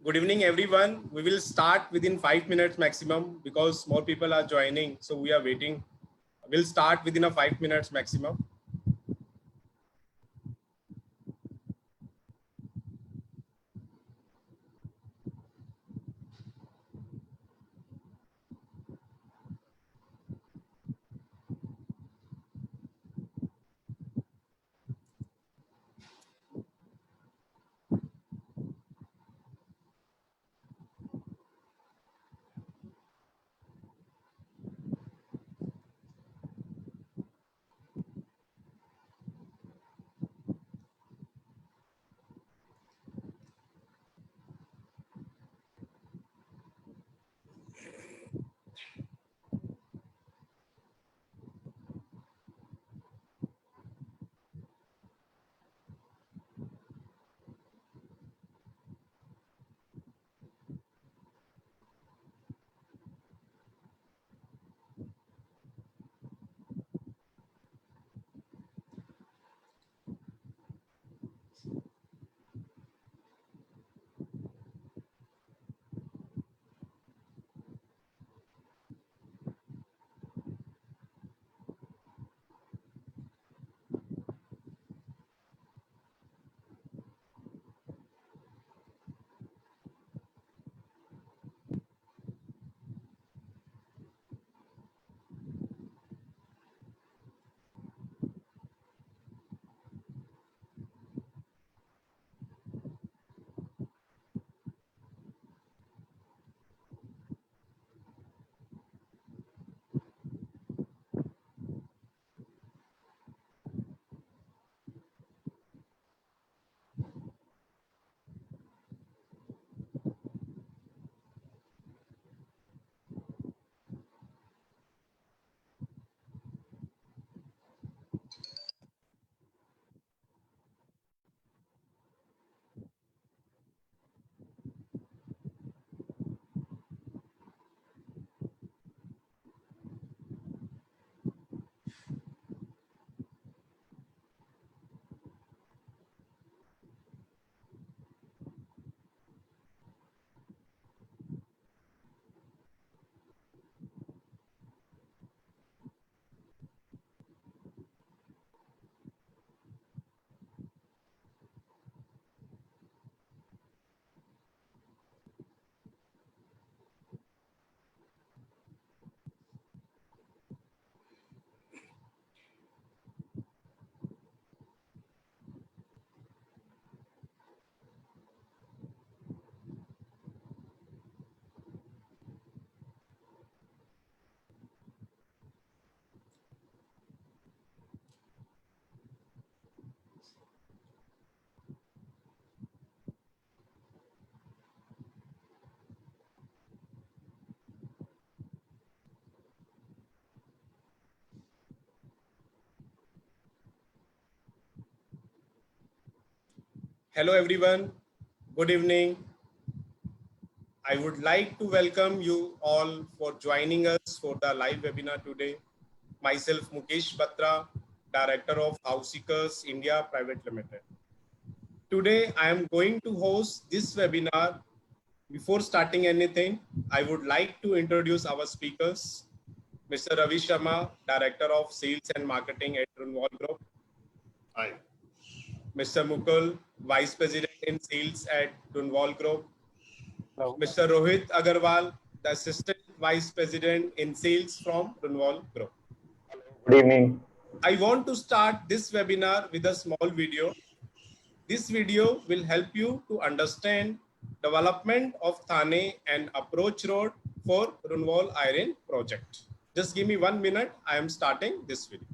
Good evening, everyone. We will start within 5 minutes maximum because more people are joining. So we are waiting. We'll start within a 5 minutes maximum. Hello everyone, good evening. I would like to welcome you all for joining us for the live webinar today. Myself Mukesh Batra, Director of House Seekers India Private Limited. Today I am going to host this webinar. Before starting anything, I would like to introduce our speakers. Mr. Ravi Sharma, Director of Sales and Marketing at Runwal Group. Hi. Mr. Mukul, Vice President in Sales at Runwal Group. Hello. Mr. Rohit Agarwal, the Assistant Vice President in Sales from Runwal Group. Good evening. I want to start this webinar with a small video. This video will help you to understand development of Thane and approach road for Runwal Iron project. Just give me 1 minute. I am starting this video.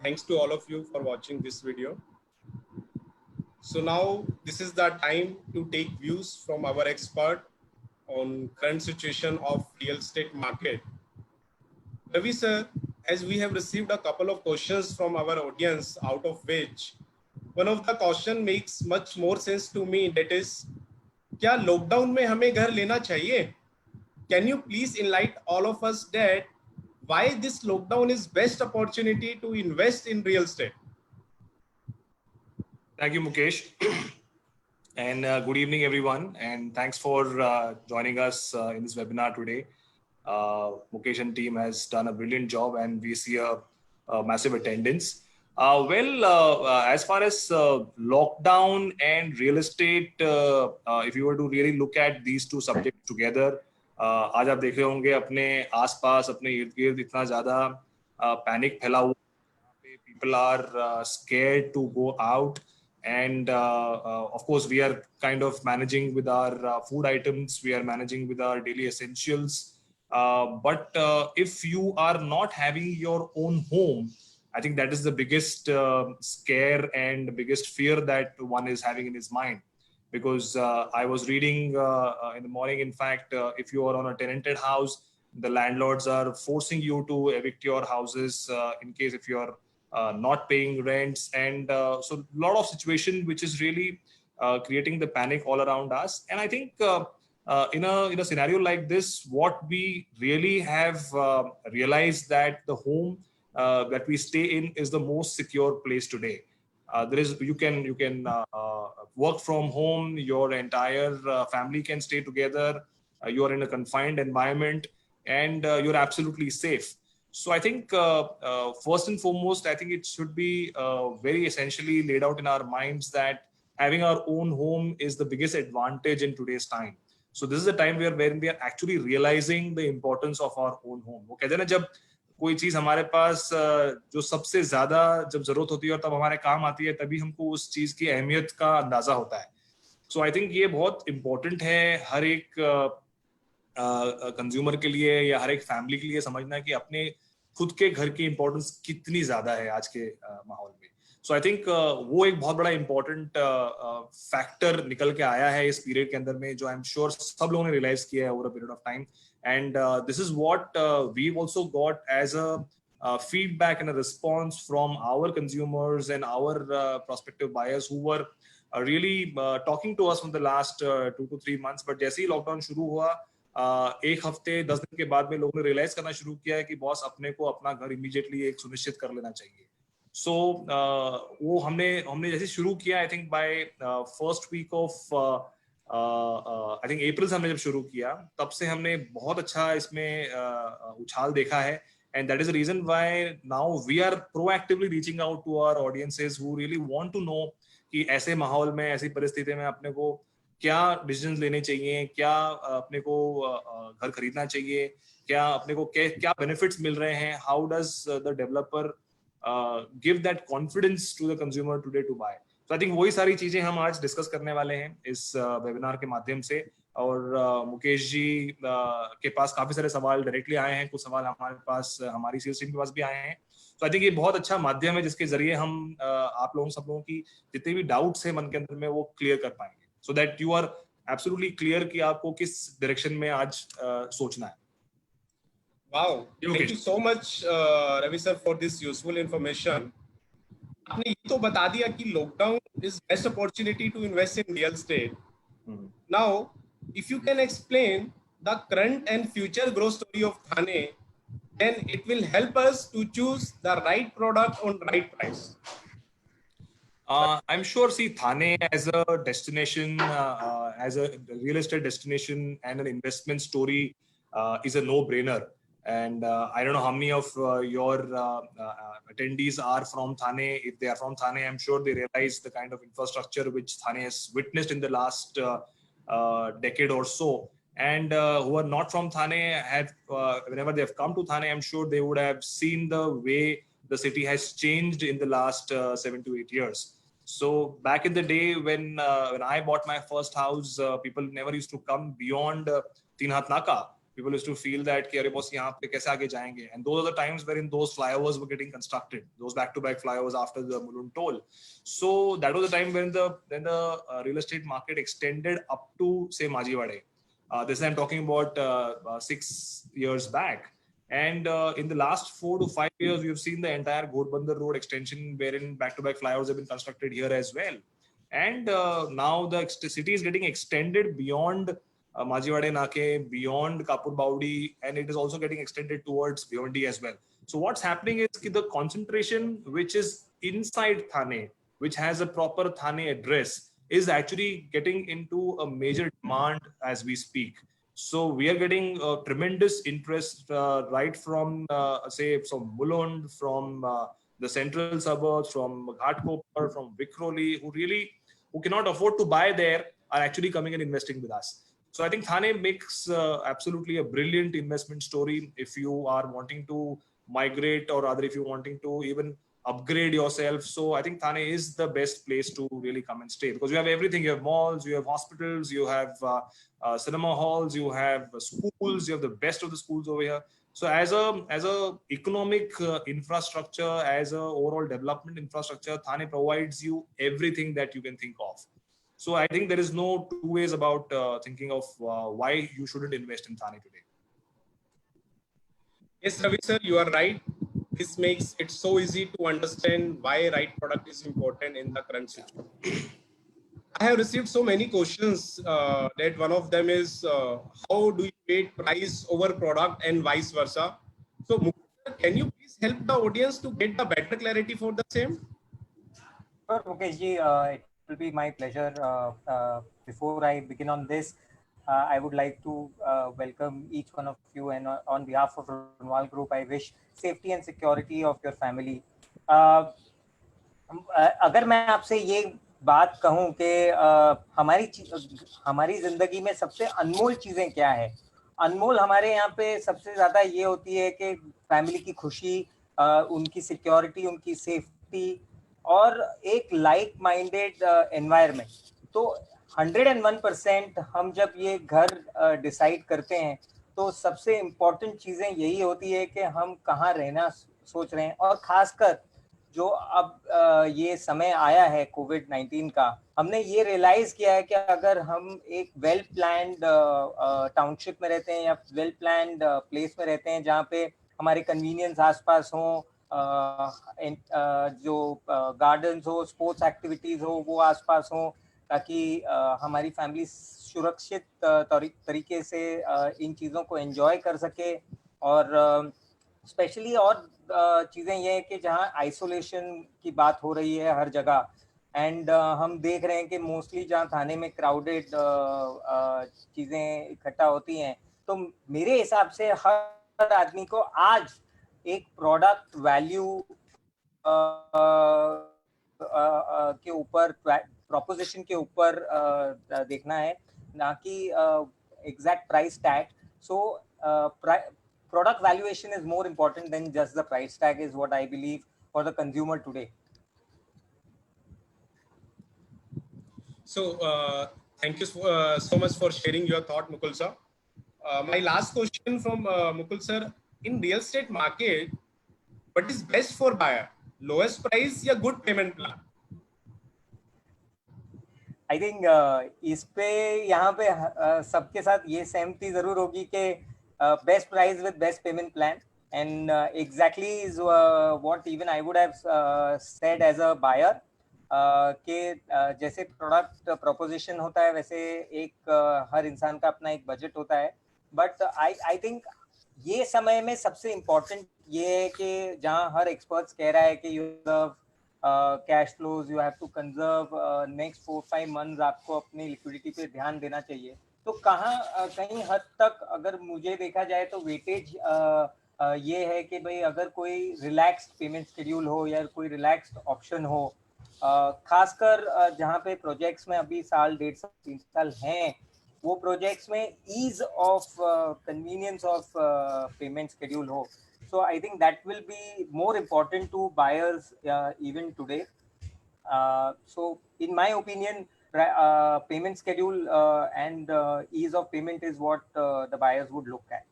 thanks to all of you for watching this video. So now this is the time to take views from our expert on current situation of real estate market. Ravi sir, as we have received a couple of questions from our audience, out of which one of the question makes much more sense to me, that is, क्या lockdown में हमें घर लेना चाहिए? Can you please enlighten all of us that why this lockdown is best opportunity to invest in real estate? Thank you, Mukesh. And good evening, everyone. And thanks for joining us in this webinar today. Mukesh and team has done a brilliant job, and we see a massive attendance. As far as lockdown and real estate, if you were to really look at these two subjects together, आज आप देख रहे होंगे अपने आसपास अपने इर्द गिर्द इतना ज़्यादा पैनिक फैला हुआ है, people are scared to go out. And of course, we are kind of managing with our food items, we are managing with our daily essentials. But if you are not having your own home, I think that is the biggest scare and biggest fear that one is having in his mind. Because I was reading in the morning, in fact, if you are on a tenanted house, the landlords are forcing you to evict your houses in case if you are not paying rents, and so a lot of situation which is really creating the panic all around us. And I think in a scenario like this, what we really have realized that the home that we stay in is the most secure place today. There is you can work from home, your entire family can stay together, you are in a confined environment, and you're absolutely safe. So I think first and foremost, I think it should be very essentially laid out in our minds that having our own home is the biggest advantage in today's time. So this is the time where we are actually realizing the importance of our own home. वो कहते हैं ना, जब कोई चीज हमारे पास जो सबसे ज्यादा जब जरूरत होती है और तब हमारे काम आती है, तभी हमको उस चीज की अहमियत का अंदाजा होता है. सो आई थिंक ये बहुत इम्पोर्टेंट है हर एक कंज्यूमर के लिए या हर एक फैमिली के लिए समझना कि अपने खुद के घर की इंपॉर्टेंस कितनी ज्यादा है आज के माहौल में. सो आई थिंक वो एक बहुत बड़ा इंपॉर्टेंट फैक्टर निकल के आया है इस पीरियड के अंदर में, जो आई एम श्योर सब लोगों ने रियलाइज किया है over a period of time. And this is what we also got as a feedback and a response from our consumers and our prospective buyers who were really talking to us from the last 2 to 3 months. But जैसे ही lockdown शुरू हुआ, एक हफ्ते 10 दिन के बाद में लोगों ने रियलाइज करना शुरू किया है कि बॉस अपने को अपना घर इमीडिएटली एक सुनिश्चित कर लेना चाहिए. सो वो हमने जैसे शुरू किया, I think by first week of I think April से हमने जब शुरू किया, तब से हमने बहुत अच्छा इसमें उछाल देखा है. And that is the reason why now we are proactively reaching out to our audiences who really want to know कि ऐसे माहौल में, ऐसी परिस्थिति में अपने को क्या डिसीजंस लेने चाहिए, क्या अपने को घर खरीदना चाहिए, क्या अपने को क्या बेनिफिट्स मिल रहे हैं, how does the developer give that confidence to the consumer today to buy. तो आई थिंक वही सारी चीजें हम आज डिस्कस करने वाले हैं इस वेबिनार के माध्यम से. और मुकेश जी के पास काफी सारे सवाल डायरेक्टली आए हैं, कुछ सवाल हमारे पास हमारी सेल्स टीम के पास भी आए हैं. तो आई थिंक ये बहुत अच्छा माध्यम है जिसके जरिए हम आप लोगों सब लोगों की जितने भी डाउट्स हैं मन के अंदर में वो क्लियर कर पाएंगे, so that you are absolutely clear कि आपको किस डायरेक्शन में आज सोचना है. Wow, thank you so much Ravi sir for this useful information. आपने ये तो बता दिया कि lockdown is best opportunity to invest in real estate. Now if you can explain the current and future growth story of Thane, then it will help us to choose the right product on right price. I'm sure, see, Thane as a destination, as a real estate destination and an investment story is a no-brainer. And I don't know how many of your attendees are from Thane. If they are from Thane, I'm sure they realize the kind of infrastructure which Thane has witnessed in the last decade or so, and who are not from Thane have whenever they have come to Thane, I'm sure they would have seen the way the city has changed in the last 7 to 8 years. So back in the day when I bought my first house, people never used to come beyond Tinhat Naka, people used to feel that कि अरे boss यहाँ पे कैसे आगे जाएंगे, and those are the times wherein those flyovers were getting constructed, those back-to-back flyovers after the Mulund toll. So that was the time when the real estate market extended up to say Majivade. This I'm talking about 6 years back. And in the last 4 to 5 years, we have seen the entire Ghodbunder Road extension wherein back-to-back flyovers have been constructed here as well. And now the city is getting extended beyond Majivade Nake, beyond Kapur Baudi, and it is also getting extended towards Bhiwandi as well. So what's happening is the concentration which is inside Thane, which has a proper Thane address, is actually getting into a major demand as we speak. So we are getting tremendous interest right from say from Mulund, from the central suburbs, from Ghatkopar, from Vikhroli, who cannot afford to buy there are actually coming and investing with us. So I think Thane makes absolutely a brilliant investment story if you are wanting to migrate, or rather if you're wanting to even upgrade yourself. So I think Thane is the best place to really come and stay, because you have everything. You have malls, you have hospitals, you have cinema halls, you have schools, you have the best of the schools over here. So as a economic infrastructure, as a overall development infrastructure, Thane provides you everything that you can think of. So I think there is no two ways about thinking of why you shouldn't invest in Thane today. Yes, Ravi sir, you are right. This makes it so easy to understand why right product is important in the current situation. I have received so many questions that one of them is how do you rate price over product and vice versa? So, Mukesh, can you please help the audience to get the better clarity for the same? Sure, Mukesh ji, it will be my pleasure. Before I begin on this, I would like to welcome each one of you, and on behalf of Runwal Group, I wish safety and security of your family. अगर मैं आपसे ये बात कहूं कि हमारी जिंदगी में सबसे अनमोल चीजें क्या है, अनमोल हमारे यहाँ पे सबसे ज्यादा ये होती है कि फैमिली की खुशी, उनकी सिक्योरिटी, उनकी सेफ्टी और एक लाइक माइंडेड एनवायरनमेंट. तो 101% हम जब ये घर डिसाइड करते हैं तो सबसे इम्पोर्टेंट चीजें यही होती है कि हम कहाँ रहना सोच रहे हैं. और खासकर जो अब ये समय आया है कोविड-19 का, हमने ये रियलाइज किया है कि अगर हम एक वेल प्लान्ड टाउनशिप में रहते हैं या वेल प्लान्ड प्लेस में रहते हैं जहाँ पे हमारे कन्वीनियंस आसपास हों, जो गार्डन्स हो, स्पोर्ट्स एक्टिविटीज हो वो आसपास हों, ताकि हमारी फैमिली सुरक्षित तरीके से इन चीज़ों को एंजॉय कर सके. और स्पेशली और चीज़ें ये है कि जहाँ आइसोलेशन की बात हो रही है हर जगह, एंड हम देख रहे हैं कि मोस्टली जहाँ थाने में क्राउडेड चीज़ें इकट्ठा होती हैं, तो मेरे हिसाब से हर आदमी को आज एक प्रोडक्ट वैल्यू के ऊपर, प्रोपोजिशन के ऊपर देखना है, ना कि exact price tag. So product valuation is more important than just the price tag, is what I believe for the consumer today. So, thank you so much for sharing your thought, Mukul sir. My last question from Mukul sir: in real estate market, what is best for buyer? Lowest price या good payment plan? I think इस पे यहाँ पे सबके साथ ये सहमति जरूर होगी कि best price with best payment plan, and exactly is what even I would have said as a buyer, कि जैसे प्रोडक्ट प्रोपोजिशन होता है वैसे एक हर इंसान का अपना एक बजट होता है. बट आई थिंक ये समय में सबसे इम्पोर्टेंट ये है कि जहाँ हर एक्सपर्ट्स कह रहा है कि you cash flows, you have to conserve next 4-5 months, आपको अपनी लिक्विडिटी पे ध्यान देना चाहिए. तो कहीं हद तक अगर मुझे देखा जाए तो वेटेज ये है कि भाई अगर कोई रिलैक्स्ड पेमेंट शेड्यूल हो या कोई रिलैक्स्ड ऑप्शन हो, खासकर जहाँ पे प्रोजेक्ट्स में अभी साल, 1.5 साल, 3 साल हैं, वो प्रोजेक्ट्स में ease of convenience of payment schedule हो. So I think that will be more important to buyers even today. So in my opinion, payment schedule and ease of payment is what the buyers would look at.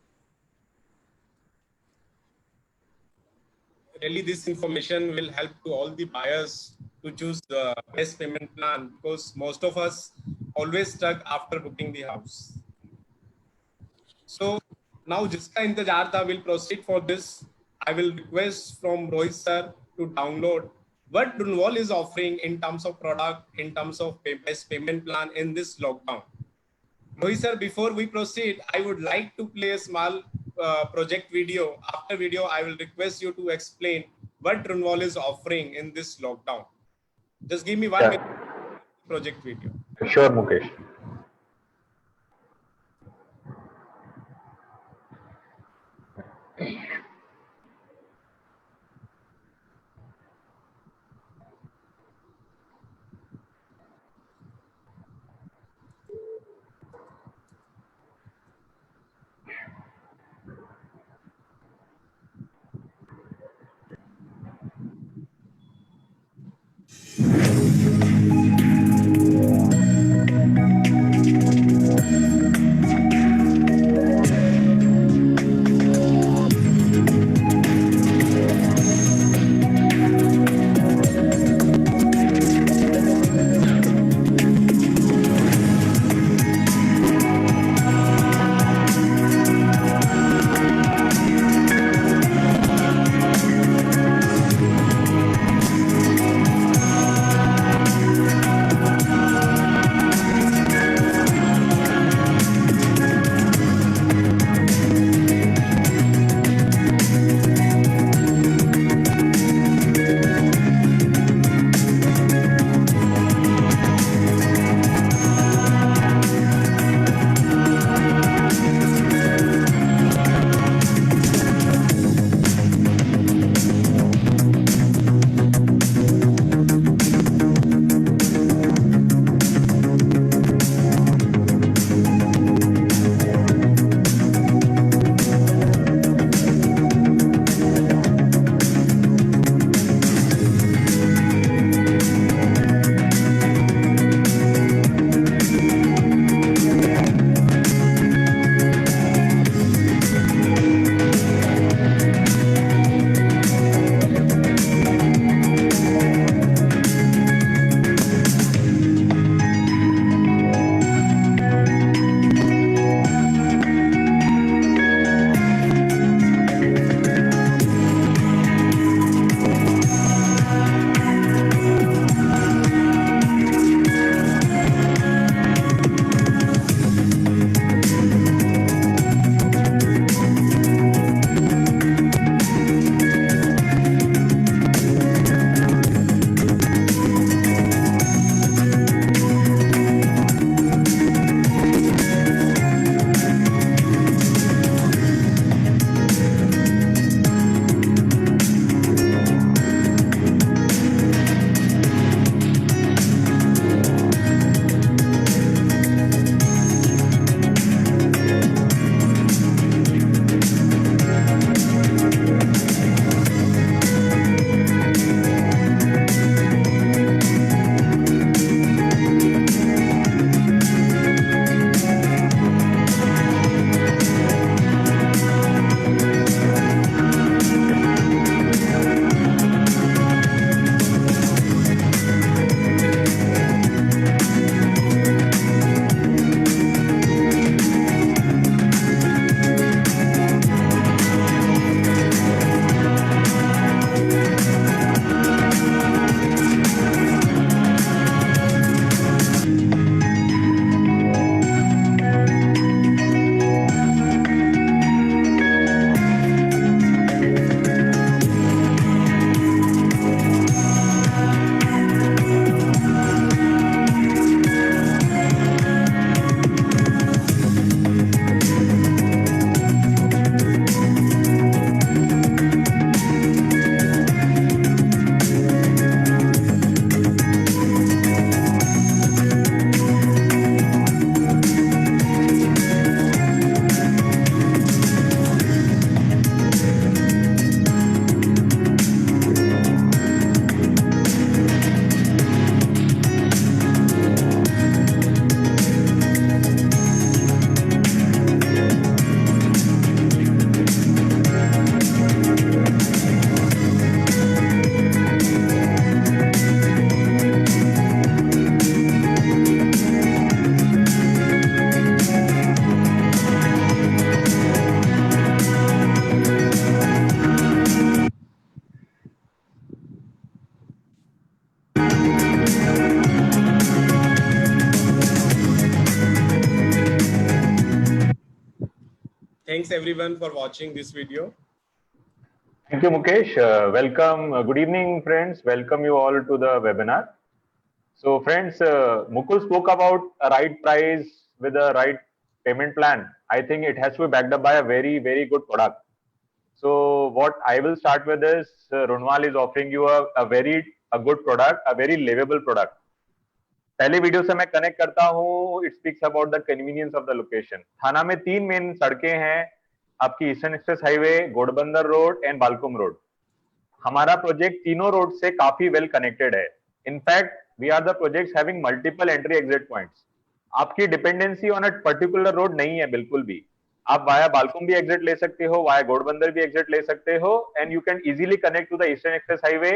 Really, this information will help to all the buyers to choose the best payment plan, because most of us always stuck after booking the house. So now jiska intezar tha, we'll proceed for this. I will request from Rohit sir to download what Runwal is offering in terms of product, in terms of best payment plan in this lockdown. Rohit sir, before we proceed, I would like to play a small project video. After video, I will request you to explain what Runwal is offering in this lockdown. Just give me 1 minute project video. Sure, Mukesh. thanks everyone for watching this video. Thank you, Mukesh. Welcome. Good evening, friends. Welcome you all to the webinar. So, friends, Mukul spoke about a right price with a right payment plan. I think it has to be backed up by a very, very good product. So, what I will start with is Runwal is offering you a good product, a very livable product. पहले video से मैं connect करता हूँ. It speaks about the convenience of the location. Thane में 3 main सड़कें हैं आपकी, eastern express highway, Ghodbunder road and Balkum road. हमारा प्रोजेक्ट तीनों रोड से काफी वेल कनेक्टेड है. In fact we are the projects having multiple entry exit points. आपकी dependency on a particular road नहीं है बिल्कुल भी. आप वाया बालकुम भी एग्जिट ले सकते हो, वाया घोड़बंदर भी एग्जिट ले सकते हो, and you can easily connect to the eastern express highway,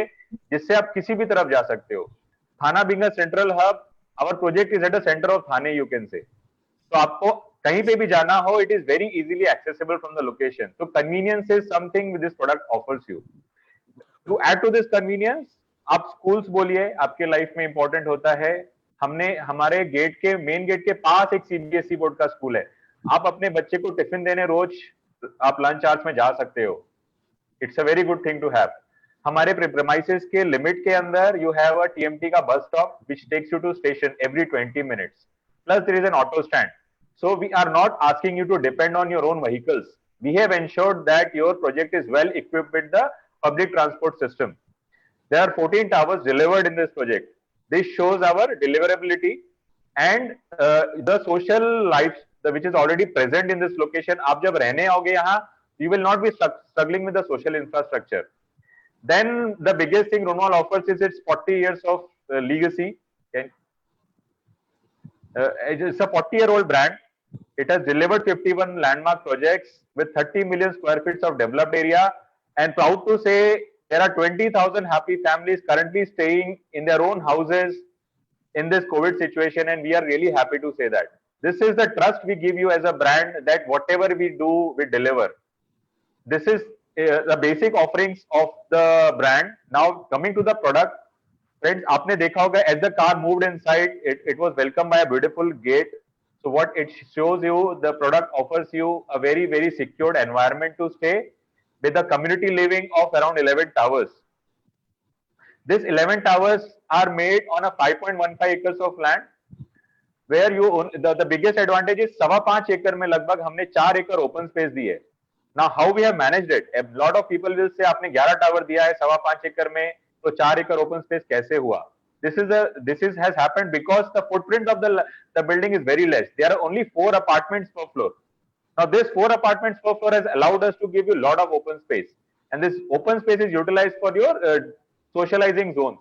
जिससे आप किसी भी तरफ जा सकते हो. Thane being a central hub, our project is at the center of Thane, you can say. तो आपको कहीं पे भी जाना हो, it is very easily accessible from the location. So convenience is something this product offers you. To add to this convenience, आप schools बोलिए, आपके लाइफ में इंपॉर्टेंट होता है. हमने हमारे गेट के मेन गेट के पास एक सीबीएसई बोर्ड का स्कूल है. आप अपने बच्चे को टिफिन देने रोज आप लंच आवर्स में जा सकते हो. It's a very good thing to have. हमारे प्रीमाइसेस के लिमिट के अंदर यू हैव अ टीएमटी का bus stop which takes you to station every 20 minutes, plus there is an auto stand. So we are not asking you to depend on your own vehicles. We have ensured that your project is well equipped with the public transport system. There are 14 towers delivered in this project. This shows our deliverability and the social life which is already present in this location. आप जब रहने आओगे यहाँ, you will not be struggling with the social infrastructure. Then the biggest thing Runwal offers is its 40 years of legacy. It's a 40-year-old brand. It has delivered 51 landmark projects with 30 million square feet of developed area, and proud to say there are 20,000 happy families currently staying in their own houses in this COVID situation, and we are really happy to say that. This is the trust we give you as a brand, that whatever we do, we deliver. This is the basic offerings of the brand. Now coming to the product, friends, आपने देखा होगा as the car moved inside, it was welcomed by a beautiful gate. So what it shows you, the product offers you a very, very secured environment to stay with a community living of around 11 towers. This 11 towers are made on a 5.15 acres of land, where you own, the biggest advantage is 5.25 एकड़ में लगभग हमने 4 एकड़ open space दी है. Now how we have managed it? A lot of people will say आपने 11 tower दिया है 5.25 एकड़ में, तो 4 एकड़ ओपन स्पेस कैसे हुआ? This has happened because the footprint of the building is very less. There are only 4 apartments per floor. Now this 4 apartments per floor has allowed us to give you a lot of open space, and this open space is utilized for your socializing zones.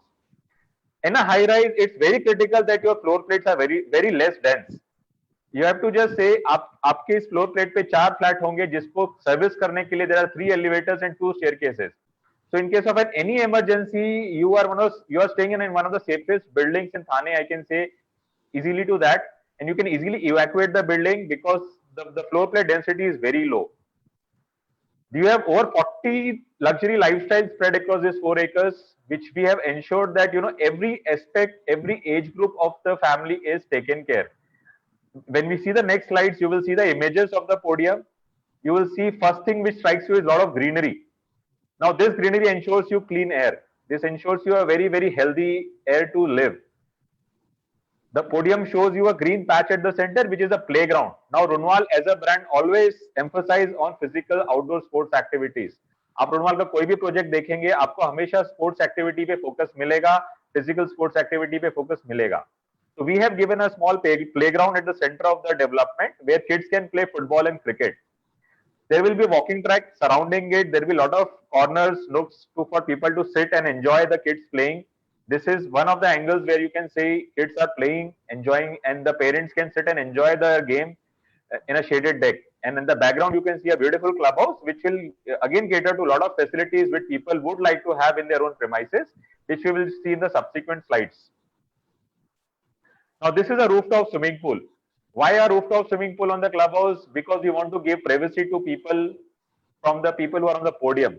In a high rise, it's very critical that your floor plates are very, very less dense. You have to just say आपके इस floor plate पे 4 flat होंगे जिसको service करने के लिए there are 3 elevators and 2 staircases. So in case of any emergency, you are staying in one of the safest buildings in Thane, I can say easily to that, and you can easily evacuate the building because the floor plate density is very low. You have over 40 luxury lifestyles spread across these 4 acres, which we have ensured that every aspect, every age group of the family is taken care. When we see the next slides, you will see the images of the podium. You will see first thing which strikes you is a lot of greenery. Now this greenery ensures you clean air. This ensures you a very, very healthy air to live. The podium shows you a green patch at the center, which is a playground. Now Runwal as a brand always emphasize on physical outdoor sports activities. आप Runwal का कोई भी project देखेंगे, आपको हमेशा sports activity पे focus मिलेगा, physical sports activity पे फोकस मिलेगा. So we have given a small playground at the center of the development where kids can play football and cricket. There will be walking track surrounding it. There will be a lot of corners, nooks for people to sit and enjoy the kids playing. This is one of the angles where you can say kids are playing, enjoying, and the parents can sit and enjoy the game in a shaded deck. And in the background, you can see a beautiful clubhouse, which will again cater to a lot of facilities which people would like to have in their own premises, which we will see in the subsequent slides. Now, this is a rooftop swimming pool. Why a rooftop swimming pool on the clubhouse? Because we want to give privacy to people from the people who are on the podium.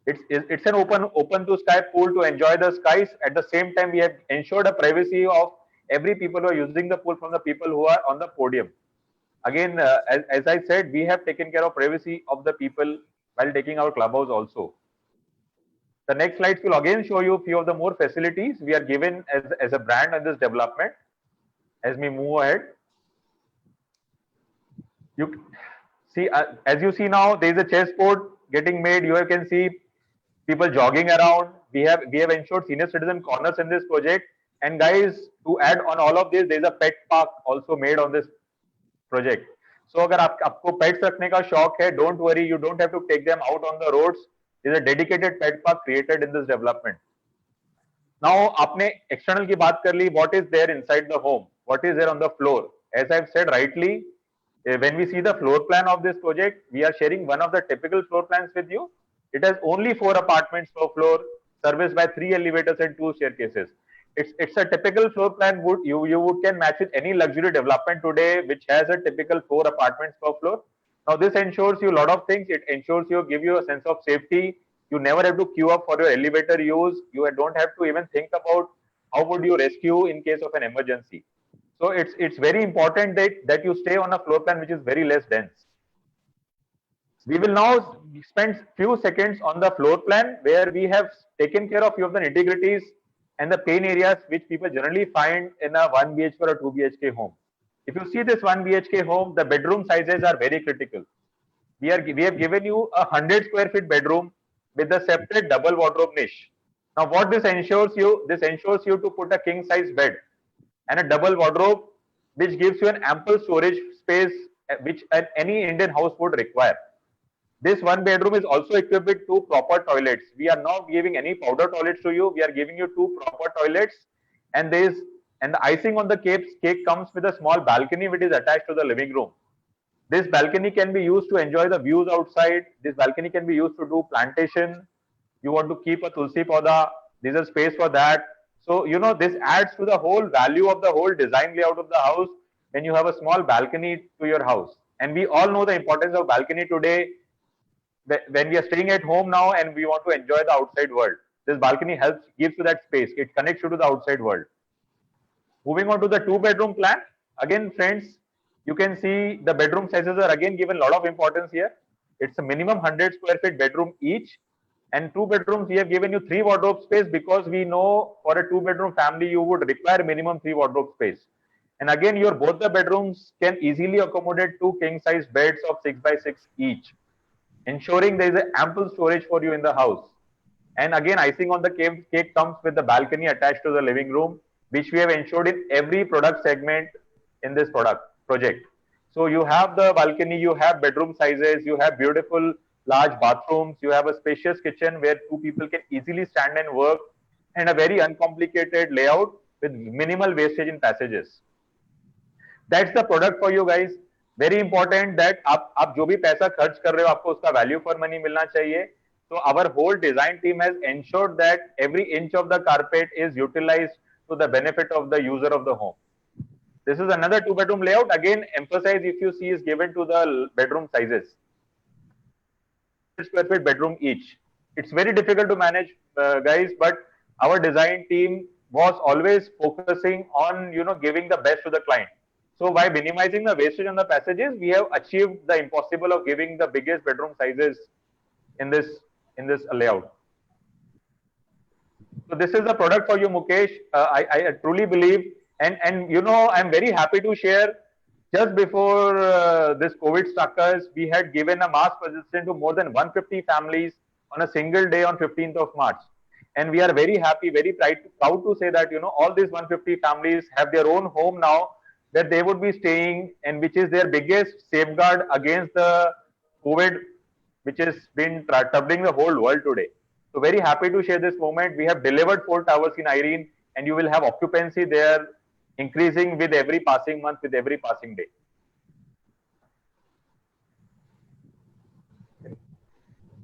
It's an open to sky pool to enjoy the skies. At the same time, we have ensured a privacy of every people who are using the pool from the people who are on the podium. Again, as I said, we have taken care of privacy of the people while taking our clubhouse also. The next slides will again show you a few of the more facilities we are given as a brand in this development. As we move ahead, you see, as you see now, there is a chessboard getting made. You can see people jogging around. We have ensured senior citizen corners in this project. And guys, to add on all of this, there is a pet park also made on this project. So अगर आपको pets रखने का शौक है, don't worry, you don't have to take them out on the roads. There is a dedicated pet park created in this development. Now, आपने external की बात कर ली. What is there inside the home? What is there on the floor? As I've said rightly, when we see the floor plan of this project, we are sharing one of the typical floor plans with you. It has only 4 apartments per floor, serviced by 3 elevators and 2 staircases. It's a typical floor plan. You can match with any luxury development today, which has a typical 4 apartments per floor. Now, this ensures you a lot of things. It ensures you, give you a sense of safety. You never have to queue up for your elevator use. You don't have to even think about how would you rescue in case of an emergency. So it's very important that you stay on a floor plan which is very less dense. We will now spend few seconds on the floor plan where we have taken care of few of the nitty-gritties and the pain areas which people generally find in a 1 BHK or a 2 BHK home. If you see this 1 BHK home, the bedroom sizes are very critical. We have given you a 100 square feet bedroom with a separate double wardrobe niche. Now, what this ensures you? This ensures you to put a king size bed and a double wardrobe, which gives you an ample storage space which any Indian house would require. This 1 bedroom is also equipped with 2 proper toilets. We are not giving any powder toilets to you. We are giving you 2 proper toilets, and the icing on the cake comes with a small balcony which is attached to the living room. This balcony can be used to enjoy the views outside. This balcony can be used to do plantation. You want to keep a tulsi poda, there's a space for that. So, this adds to the whole value of the whole design layout of the house when you have a small balcony to your house. And we all know the importance of balcony today when we are staying at home now and we want to enjoy the outside world. This balcony gives you that space. It connects you to the outside world. Moving on to the 2-bedroom plan. Again, friends, you can see the bedroom sizes are again given a lot of importance here. It's a minimum 100 square feet bedroom each. And 2 bedrooms, we have given you 3 wardrobe space because we know for a 2-bedroom family, you would require minimum 3 wardrobe space. And again, both the bedrooms can easily accommodate 2 king size beds of 6 by 6 each, ensuring there is ample storage for you in the house. And again, icing on the cake comes with the balcony attached to the living room, which we have ensured in every product segment in this project. So you have the balcony, you have bedroom sizes, you have beautiful large bathrooms, you have a spacious kitchen where 2 people can easily stand and work, and a very uncomplicated layout with minimal wastage in passages. That's the product for you guys. Very important that आप जो भी पैसा खर्च कर रहे हो आपको उसका value for money मिलना चाहिए. So our whole design team has ensured that every inch of the carpet is utilized to the benefit of the user of the home. This is another 2-bedroom layout. Again, emphasize if you see is given to the bedroom sizes. Square feet bedroom each. It's very difficult to manage, guys, but our design team was always focusing on giving the best to the client. So by minimizing the wastage on the passages, we have achieved the impossible of giving the biggest bedroom sizes in this layout. So this is the product for you, Mukesh. I truly believe, and I'm very happy to share. Just before this COVID struck us, we had given a mass possession to more than 150 families on a single day on 15th of March. And we are very happy, very proud to say that, all these 150 families have their own home now that they would be staying, and which is their biggest safeguard against the COVID, which has been troubling the whole world today. So very happy to share this moment. We have delivered 4 towers in Irene, and you will have occupancy there increasing with every passing month, with every passing day.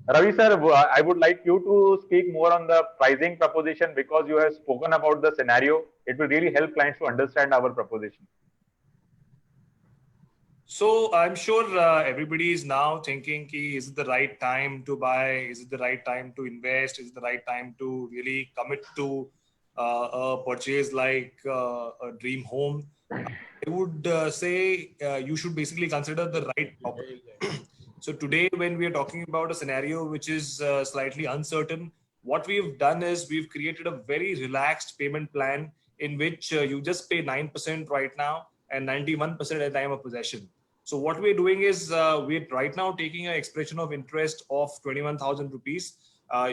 Ravi sir, I would like you to speak more on the pricing proposition because you have spoken about the scenario. It will really help clients to understand our proposition. So I'm sure everybody is now thinking, is it the right time to buy? Is it the right time to invest? Is it the right time to really commit to a purchase like a dream home? would say you should basically consider the right property. So today, when we are talking about a scenario which is slightly uncertain, what we've done is we've created a very relaxed payment plan in which you just pay 9% right now and 91% at the time of possession. So what we're doing is we're right now taking an expression of interest of 21,000 rupees.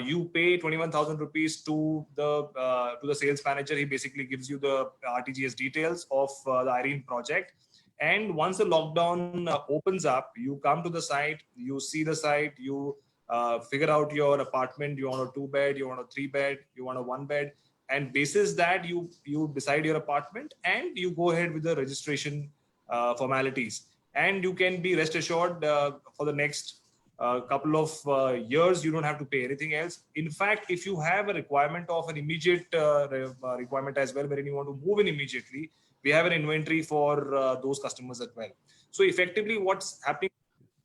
You pay 21,000 rupees to the sales manager. He basically gives you the RTGS details of the Irene project. And once the lockdown opens up, you come to the site, you see the site, you figure out your apartment. You want a 2-bed, you want a 3-bed, you want a 1-bed, and basis that you decide your apartment and you go ahead with the registration formalities. And you can be rest assured for the next couple of years, you don't have to pay anything else. In fact, if you have a requirement of an immediate requirement as well, wherein you want to move in immediately, we have an inventory for those customers as well. So effectively, what's happening,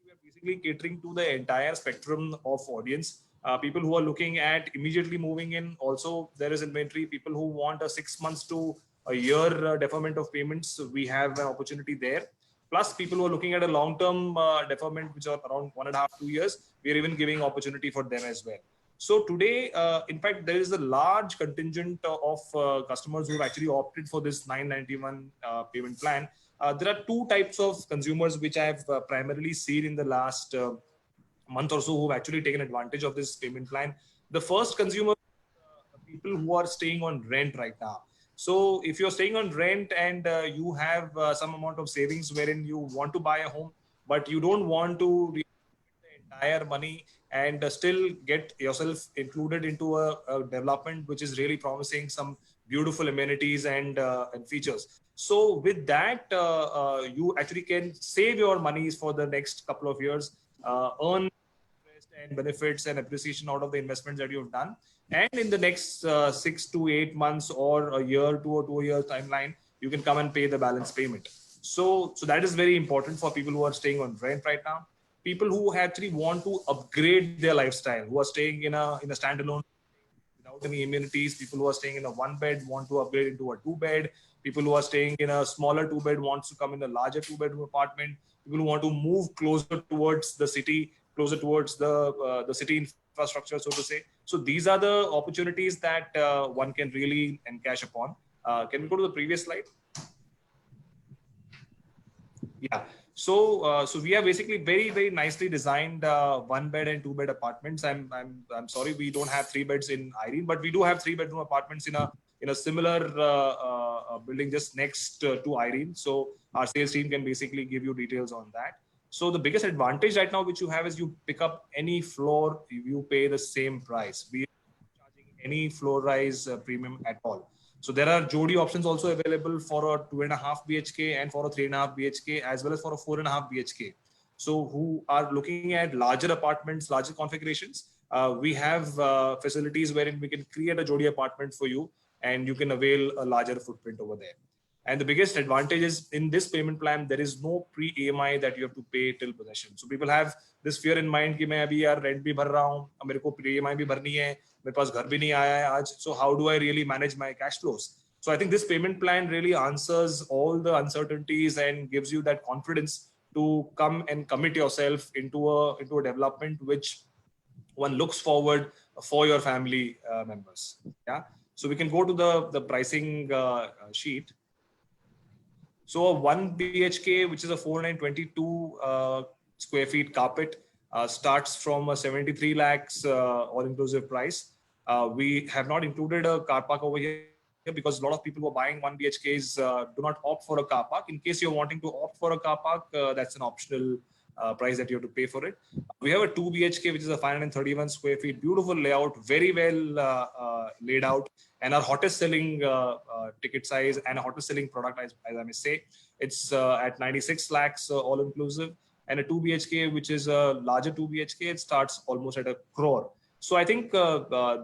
we are basically catering to the entire spectrum of audience. People who are looking at immediately moving in. Also, there is inventory. People who want a 6 months to a year deferment of payments, we have an opportunity there. Plus, people who are looking at a long-term deferment, which are around 1.5 to 2 years, we are even giving opportunity for them as well. So today, in fact, there is a large contingent of customers who have actually opted for this 991 payment plan. There are two types of consumers which I have primarily seen in the last month or so who have actually taken advantage of this payment plan. The first consumer, people who are staying on rent right now. So if you're staying on rent and you have some amount of savings wherein you want to buy a home, but you don't want to the entire money and still get yourself included into a development which is really promising some beautiful amenities and features. So with that, you actually can save your monies for the next couple of years, earn interest and benefits and appreciation out of the investments that you've done. And in the next 6 to 8 months or a year to a 2-year timeline, you can come and pay the balance payment. So that is very important for people who are staying on rent right now. People who actually want to upgrade their lifestyle, who are staying in a standalone without any amenities. People who are staying in a 1-bed want to upgrade into a 2-bed. People who are staying in a smaller 2-bed wants to come in a larger 2-bedroom apartment. People who want to move closer towards the city, closer towards the city infrastructure, so to say. So these are the opportunities that one can really encash upon. Can we go to the previous slide? Yeah. So we have basically very nicely designed 1-bed and 2-bed apartments. I'm sorry we don't have 3 beds in Irene, but we do have 3-bedroom apartments in a similar building just next to Irene. So our sales team can basically give you details on that. So the biggest advantage right now which you have is you pick up any floor, you pay the same price. We are charging any floor rise premium at all. So there are Jodi options also available for a 2.5 BHK and for a 3.5 BHK as well as for a 4.5 BHK. So who are looking at larger apartments, larger configurations, we have facilities wherein we can create a Jodi apartment for you and you can avail a larger footprint over there. And the biggest advantage is in this payment plan, there is no pre-EMI that you have to pay till possession. So people have this fear in mind कि मैं अभी यार rent भी भर रहा हूँ, मेरे को pre-EMI भी भरनी है, मेरे पास घर भी नहीं आया है आज. So how do I really manage my cash flows? So I think this payment plan really answers all the uncertainties and gives you that confidence to come and commit yourself into a development which one looks forward for your family members. Yeah. So we can go to the pricing sheet. So a 1 BHK, which is a 4,922 square feet carpet, starts from a 73 lakhs all-inclusive price. We have not included a car park over here because a lot of people who are buying 1 BHKs do not opt for a car park. In case you're wanting to opt for a car park, that's an optional price that you have to pay for it. We have a 2 BHK, which is a 531 square feet, beautiful layout, very well laid out, and our hottest selling ticket size and hottest selling product, as I may say, it's at 96 lakhs all inclusive, and a 2 BHK, which is a larger 2 BHK, it starts almost at 1 crore. So I think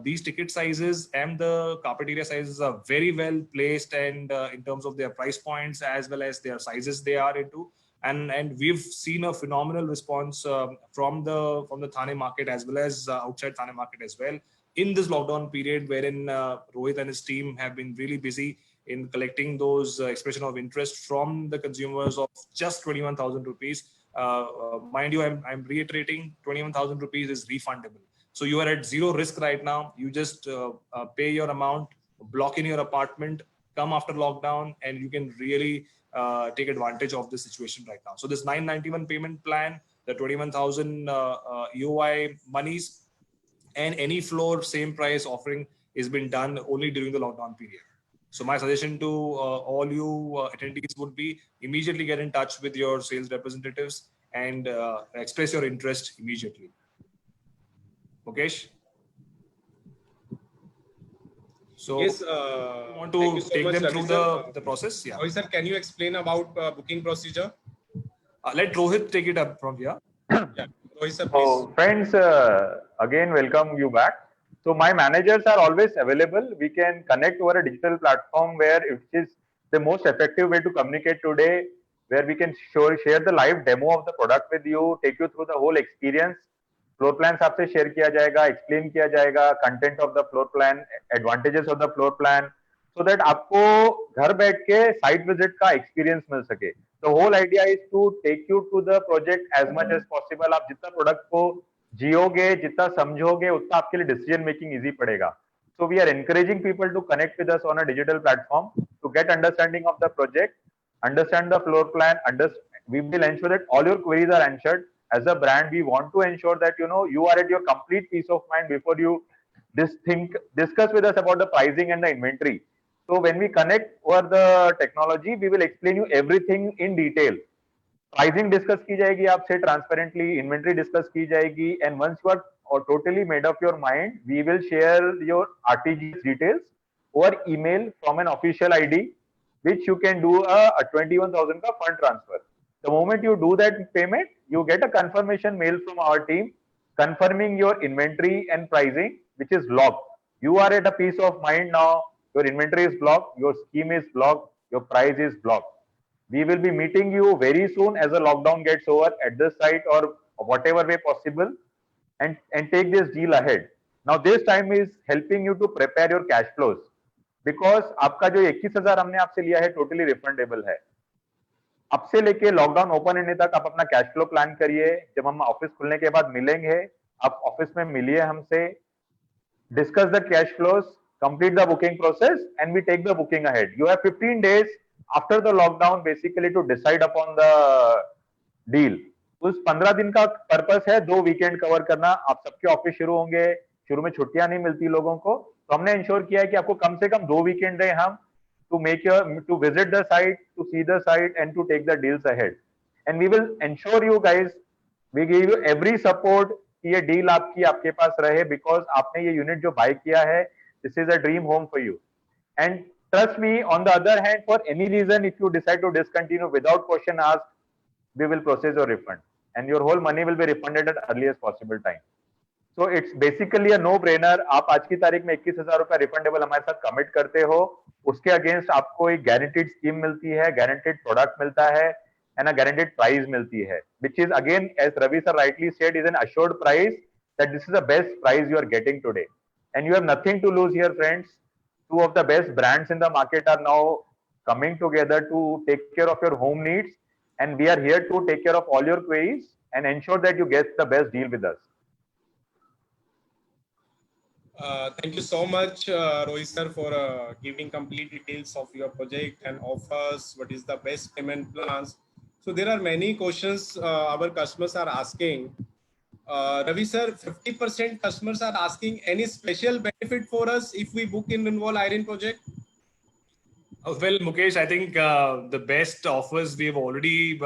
these ticket sizes and the carpet area sizes are very well placed, and in terms of their price points as well as their sizes they are into. And we've seen a phenomenal response from the Thane market as well as outside Thane market as well. in this lockdown period, wherein Rohit and his team have been really busy in collecting those expression of interest from the consumers of just 21,000 rupees. Mind you, I'm reiterating, 21,000 rupees is refundable. So you are at zero risk right now. You just pay your amount, block in your apartment, come after lockdown, and you can really take advantage of the situation right now. So this 991 payment plan, the 21,000 EOI monies, and any floor same price offering is been done only during the lockdown period. So my suggestion to all you attendees would be immediately get in touch with your sales representatives and express your interest immediately. Mukesh? So Yes, you want thank to you so take much, them Ravi through sir. the process? Yeah. Rohit sir, can you explain about booking procedure? Let Rohit take it up from here. Yeah, Rohit sir, please. So friends, again welcome you back. So my managers are always available. We can connect over a digital platform where it is the most effective way to communicate today, where we can share the live demo of the product with you, take you through the whole experience. Floor plan आपसे share किया जाएगा, explain किया जाएगा content of the floor plan, advantages of the floor plan, so that आपको घर बैठ के site visit का एक्सपीरियंस मिल सके. The whole idea is to take you to the project as much as possible. आप जितना प्रोडक्ट को जियोगे, जितना समझोगे, उतना आपके लिए डिसीजन मेकिंग इजी पड़ेगा. So we are encouraging people to connect with us on a digital platform to get understanding of the project, understand the floor plan, we will ensure that all your queries are answered. As a brand, we want to ensure that you are at your complete peace of mind before you discuss with us about the pricing and the inventory. So when we connect over the technology, we will explain you everything in detail. Pricing discuss की जाएगी आपसे transparently, inventory discuss की जाएगी, and once you are totally made up your mind, we will share your RTGS details or email from an official ID, which you can do a 21,000 ka fund transfer. The moment you do that payment, you get a confirmation mail from our team confirming your inventory and pricing, which is locked. You are at a peace of mind now. Your inventory is blocked, your scheme is blocked, your price is blocked. We will be meeting you very soon as the lockdown gets over at this site or whatever way possible, and take this deal ahead. Now this time is helping you to prepare your cash flows, because आपका जो 21,000 हमने आपसे लिया है totally refundable है. अब से लेके लॉकडाउन ओपन होने तक आप अपना कैश फ्लो प्लान करिए. जब हम ऑफिस खुलने के बाद मिलेंगे, आप ऑफिस में मिलिए हमसे, discuss the cash flows, complete the booking process, and we take the booking ahead. You have 15 days after the lockdown basically to decide upon the deal. उस 15 दिन का पर्पस है 2 वीकेंड कवर करना. आप सबके ऑफिस शुरू होंगे, शुरू में छुट्टियां नहीं मिलती लोगों को, तो हमने इंश्योर किया है कि आपको कम से कम 2 वीकेंड दें हम to visit the site, to see the site, and to take the deals ahead. And we will ensure you guys, we give you every support कि ये डील आपके पास रहे, because आपने ये यूनिट जो बाय किया है, this is a dream home for you. And trust me, on the other hand, for any reason, if you decide to discontinue without question asked, we will process your refund and your whole money will be refunded at earliest possible time. So it's basically a no-brainer. आप आज की तारीख में 21,000 रुपया refundable हमारे साथ commit करते हो, उसके अगेंस्ट आपको एक गारंटीड स्कीम मिलती है, गारंटीड प्रोडक्ट मिलता है, and a guaranteed price मिलती है, which is again, as Ravi sir rightly said, is an assured price, that this is the best price you are getting today, and you have nothing to lose here, friends. Two of the best brands in the market are now coming together to take care of your home needs, and we are here to take care of all your queries and ensure that you get the best deal with us. Thank you so much, Rohit sir, for giving complete details of your project and offers. What is the best payment plans? So there are many questions our customers are asking. Ravi sir, 50% customers are asking any special benefit for us if we book in Involve Iron project? Well, Mukesh, I think the best offers we have already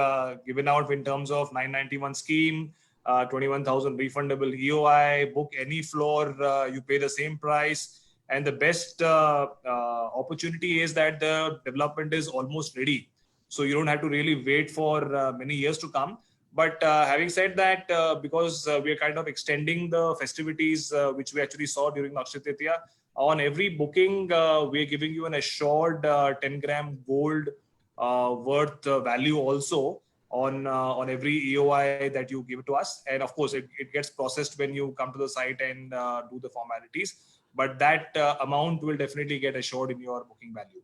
given out in terms of 991 scheme, 21,000 refundable EOI, book any floor, you pay the same price. And the best opportunity is that the development is almost ready. So you don't have to really wait for many years to come. But having said that, because we are kind of extending the festivities, which we actually saw during Akshaya Tritiya, on every booking, we are giving you an assured 10 gram gold worth value also. on every EOI that you give to us, and of course it gets processed when you come to the site and do the formalities. But that amount will definitely get assured in your booking value.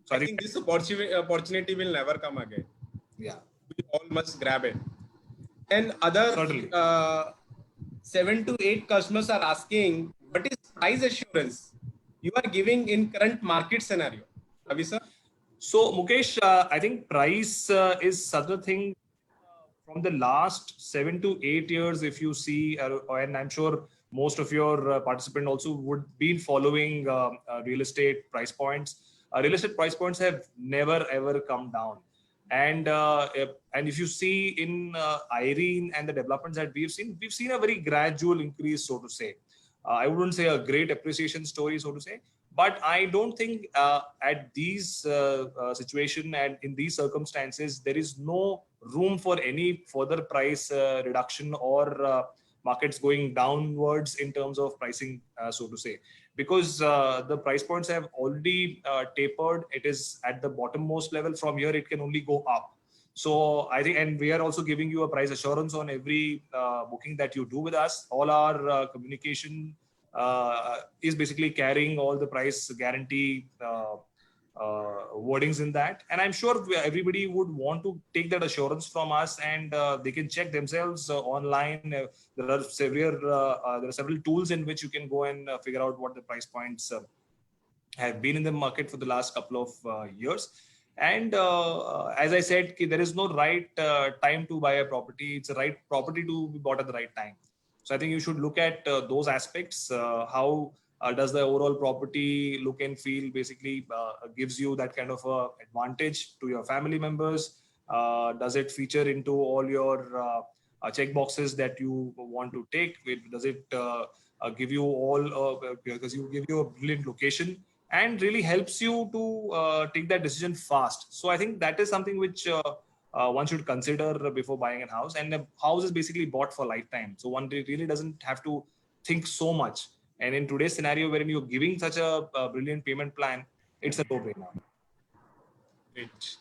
So I think this opportunity will never come again. Yeah, We all must grab it. And other certainly. 7 to 8 customers are asking, what is price assurance you are giving in current market scenario? Ravi sir? So Mukesh, I think price is such a thing from the last 7 to 8 years. If you see, and I'm sure most of your participant also would be following real estate price points. Real estate price points have never ever come down. And if you see in Irene and the developments that we've seen a very gradual increase, so to say. I wouldn't say a great appreciation story, so to say, but I don't think at these situation and in these circumstances there is no room for any further price reduction or markets going downwards in terms of pricing, so to say, because the price points have already tapered. It is at the bottommost level. From here it can only go up. So I think, and we are also giving you a price assurance on every booking that you do with us. All our communication is basically carrying all the price guarantee wordings in that. And I'm sure everybody would want to take that assurance from us, and they can check themselves online. There are several tools in which you can go and figure out what the price points have been in the market for the last couple of years. And as I said, there is no right time to buy a property. It's a right property to be bought at the right time. So I think you should look at those aspects. How does the overall property look and feel? Basically, gives you that kind of advantage to your family members. Does it feature into all your check boxes that you want to take? Does it give you all because you give you a brilliant location and really helps you to take that decision fast? So I think that is something which one should consider before buying a house. And a house is basically bought for lifetime, so one really doesn't have to think so much. And in today's scenario, wherein you're giving such a brilliant payment plan, it's a no-brainer. Great.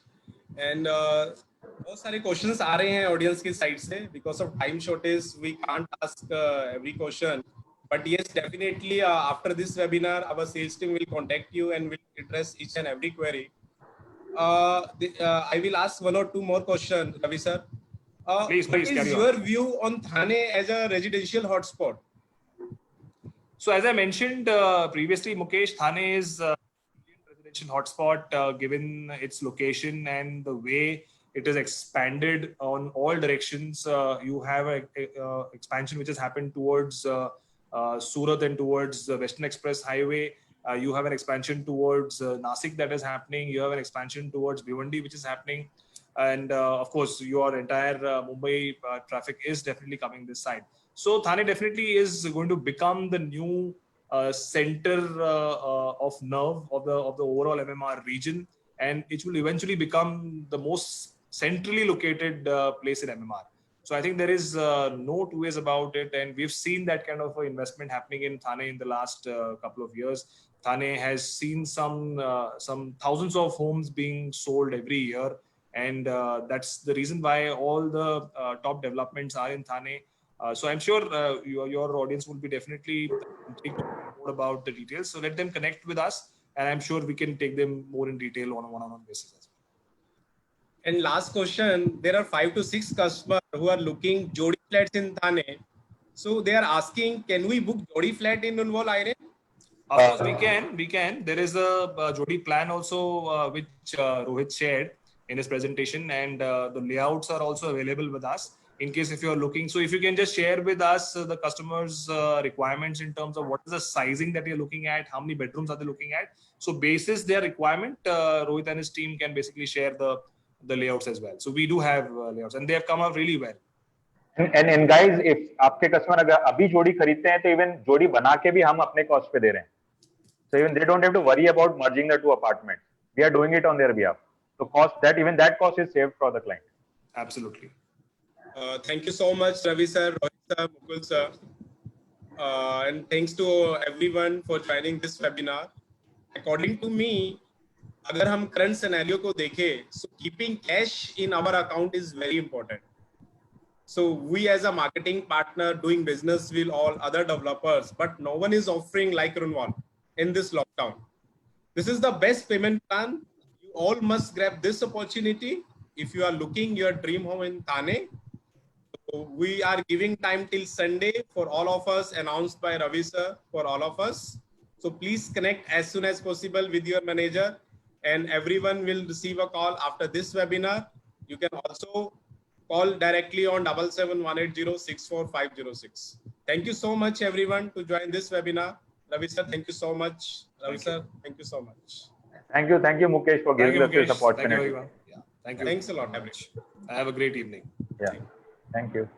And बहुत सारे questions आ रहे हैं audience की side से. Because of time shortage, we can't ask every question. But yes, definitely after this webinar, our sales team will contact you and will address each and every query. I will ask one or two more questions, Ravi sir. Please, what is carry on. your view on Thane as a residential hotspot? So as I mentioned previously, Mukesh, Thane is a residential hotspot given its location and the way it is expanded on all directions. You have a expansion which has happened towards Surat and towards the Western Express Highway. You have an expansion towards Nasik that is happening. You have an expansion towards Bhiwandi which is happening. And of course, your entire Mumbai traffic is definitely coming this side. So Thane definitely is going to become the new center of nerve of the overall MMR region, and it will eventually become the most centrally located place in MMR. So I think there is no two ways about it, and we've seen that kind of investment happening in Thane in the last couple of years. Thane has seen some thousands of homes being sold every year, and that's the reason why all the top developments are in Thane. So I'm sure your audience will be definitely intrigued more about the details. So let them connect with us, and I'm sure we can take them more in detail on a one-on-one basis as well. And last question, there are 5 to 6 customers who are looking Jodi flats in Thane. So they are asking, can we book Jodi flat in Unwal Irene? Of course, we can. There is a Jodi plan also which Rohit shared in his presentation, and the layouts are also available with us in case if you're looking. So if you can just share with us the customers' requirements in terms of what is the sizing that you're looking at, how many bedrooms are they looking at. So basis their requirement, Rohit and his team can basically share the layouts as well. So we do have layouts, and they have come out really well. And guys, if आपके customer अगर अभी जोड़ी खरीदते हैं तो even जोड़ी बना के भी हम अपने कॉस्ट पे दे रहे हैं. So even they don't have to worry about merging the two apartments. We are doing it on their behalf. So that cost is saved for the client. Absolutely. Thank you so much, Ravi sir, Rohit sir, Mukul sir. And thanks to everyone for joining this webinar. According to me, अगर हम current scenario को देखें, so keeping cash in our account is very important. So we as a marketing partner doing business with all other developers, but no one is offering like Runwal in this lockdown. This is the best payment plan. You all must grab this opportunity. If you are looking your dream home in Thane, so we are giving time till Sunday for all of us, announced by Ravi sir for all of us. So please connect as soon as possible with your manager, and everyone will receive a call after this webinar. You can also call directly on 7718064506. Thank you so much everyone to join this webinar. Ravi sir, thank you so much. Ravi sir, thank you so much. Thank you, Mukesh, for Thank giving you, us this Mukesh. Thank you, opportunity. everyone. Yeah. Thank you. Thanks a lot, very everyone. much. Have a great evening. Yeah, thank you.